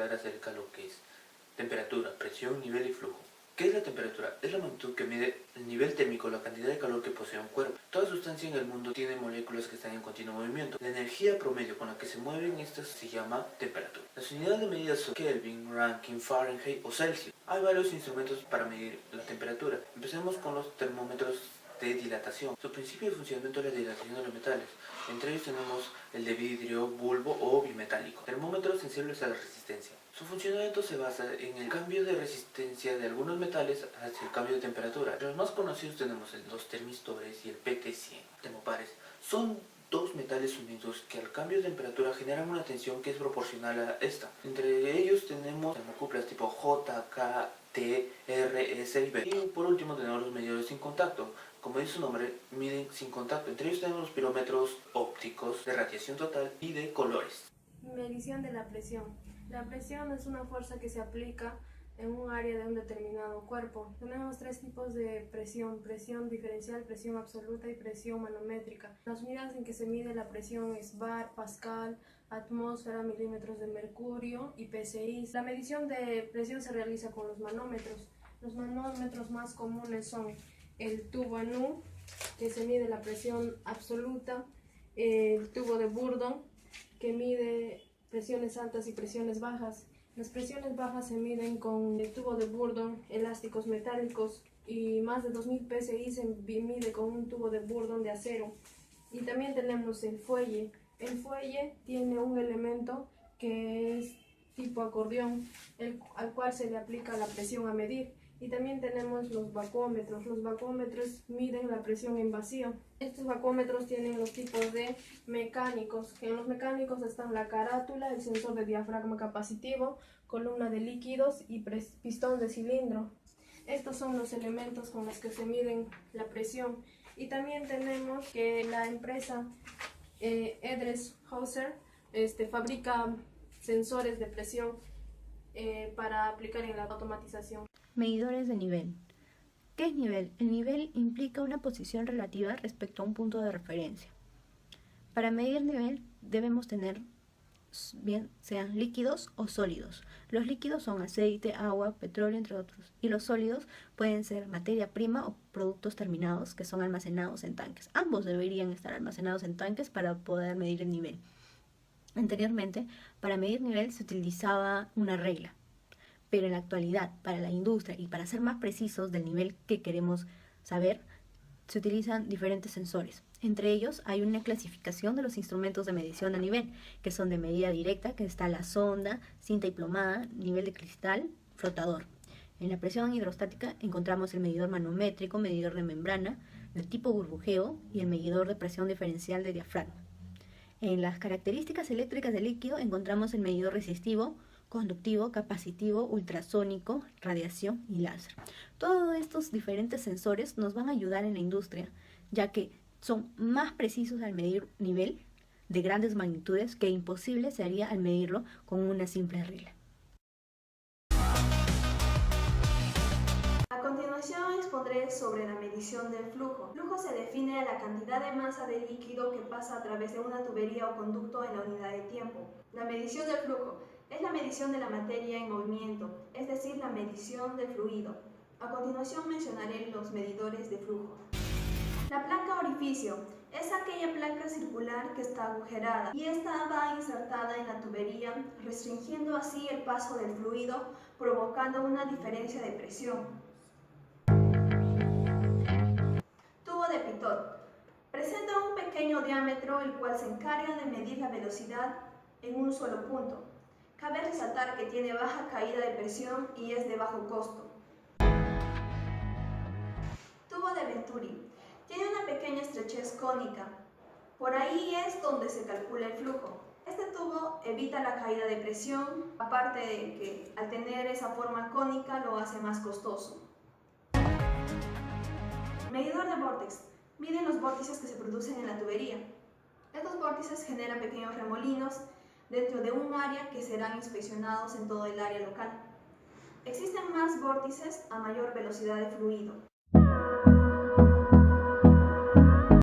hablar acerca de lo que es temperatura, presión, nivel y flujo. ¿Qué es la temperatura? Es la magnitud que mide el nivel térmico, la cantidad de calor que posee un cuerpo. Toda sustancia en el mundo tiene moléculas que están en continuo movimiento. La energía promedio con la que se mueven estas se llama temperatura. Las unidades de medida son Kelvin, Rankine, Fahrenheit o Celsius. Hay varios instrumentos para medir la temperatura. Empecemos con los termómetros de dilatación. Su principio de funcionamiento es la dilatación de los metales. Entre ellos tenemos el de vidrio, bulbo o bimetálico. Termómetros sensibles a la resistencia. Su funcionamiento se basa en el cambio de resistencia de algunos metales hacia el cambio de temperatura. Los más conocidos tenemos los termistores y el PT100. Termopares son dos metales unidos que al cambio de temperatura generan una tensión que es proporcional a esta. Entre ellos tenemos termocuplas tipo J, K, T, R, S y B. Y por último tenemos los medidores sin contacto. Como dice su nombre, miden sin contacto. Entre ellos tenemos los pirómetros ópticos de radiación total y de colores. Medición de la presión. La presión es una fuerza que se aplica en un área de un determinado cuerpo. Tenemos tres tipos de presión: presión diferencial, presión absoluta y presión manométrica. Las unidades en que se mide la presión es bar, pascal, atmósfera, milímetros de mercurio y PSI. La medición de presión se realiza con los manómetros. Los manómetros más comunes son el tubo Anu, que se mide la presión absoluta, el tubo de Bourdon, que mide presiones altas y presiones bajas. Las presiones bajas se miden con el tubo de Bourdon, elásticos metálicos, y más de 2000 PSI se mide con un tubo de Bourdon de acero. Y también tenemos el fuelle. El fuelle tiene un elemento que es tipo acordeón, al cual se le aplica la presión a medir. Y también tenemos los vacuómetros. Los vacuómetros miden la presión en vacío. Estos vacuómetros tienen los tipos de mecánicos. En los mecánicos están la carátula, el sensor de diafragma capacitivo, columna de líquidos y pistón de cilindro. Estos son los elementos con los que se miden la presión. Y también tenemos que la empresa Edres-Hauser fabrica sensores de presión para aplicar en la automatización. Medidores de nivel. ¿Qué es nivel? El nivel implica una posición relativa respecto a un punto de referencia. Para medir nivel debemos tener, bien sean líquidos o sólidos. Los líquidos son aceite, agua, petróleo, entre otros. Y los sólidos pueden ser materia prima o productos terminados que son almacenados en tanques. Ambos deberían estar almacenados en tanques para poder medir el nivel. Anteriormente, para medir nivel se utilizaba una regla. Pero en la actualidad, para la industria y para ser más precisos del nivel que queremos saber, se utilizan diferentes sensores. Entre ellos hay una clasificación de los instrumentos de medición a nivel, que son de medida directa, que está la sonda, cinta y plomada, nivel de cristal, flotador. En la presión hidrostática encontramos el medidor manométrico, medidor de membrana, del tipo burbujeo y el medidor de presión diferencial de diafragma. En las características eléctricas del líquido encontramos el medidor resistivo, conductivo, capacitivo, ultrasónico, radiación y láser. Todos estos diferentes sensores nos van a ayudar en la industria, ya que son más precisos al medir nivel de grandes magnitudes que imposible se haría al medirlo con una simple regla. A continuación expondré sobre la medición del flujo. El flujo se define a la cantidad de masa de líquido que pasa a través de una tubería o conducto en la unidad de tiempo. La medición del flujo es la medición de la materia en movimiento, es decir, la medición del fluido. A continuación mencionaré los medidores de flujo. La placa orificio es aquella placa circular que está agujerada y esta va insertada en la tubería, restringiendo así el paso del fluido, provocando una diferencia de presión. Tubo de Pitot. Presenta un pequeño diámetro el cual se encarga de medir la velocidad en un solo punto. Cabe resaltar que tiene baja caída de presión y es de bajo costo. Tubo de Venturi. Tiene una pequeña estrechez cónica. Por ahí es donde se calcula el flujo. Este tubo evita la caída de presión, aparte de que al tener esa forma cónica lo hace más costoso. Medidor de vórtex. Mide los vórtices que se producen en la tubería. Estos vórtices generan pequeños remolinos dentro de un área que serán inspeccionados en todo el área local. Existen más vórtices a mayor velocidad de fluido.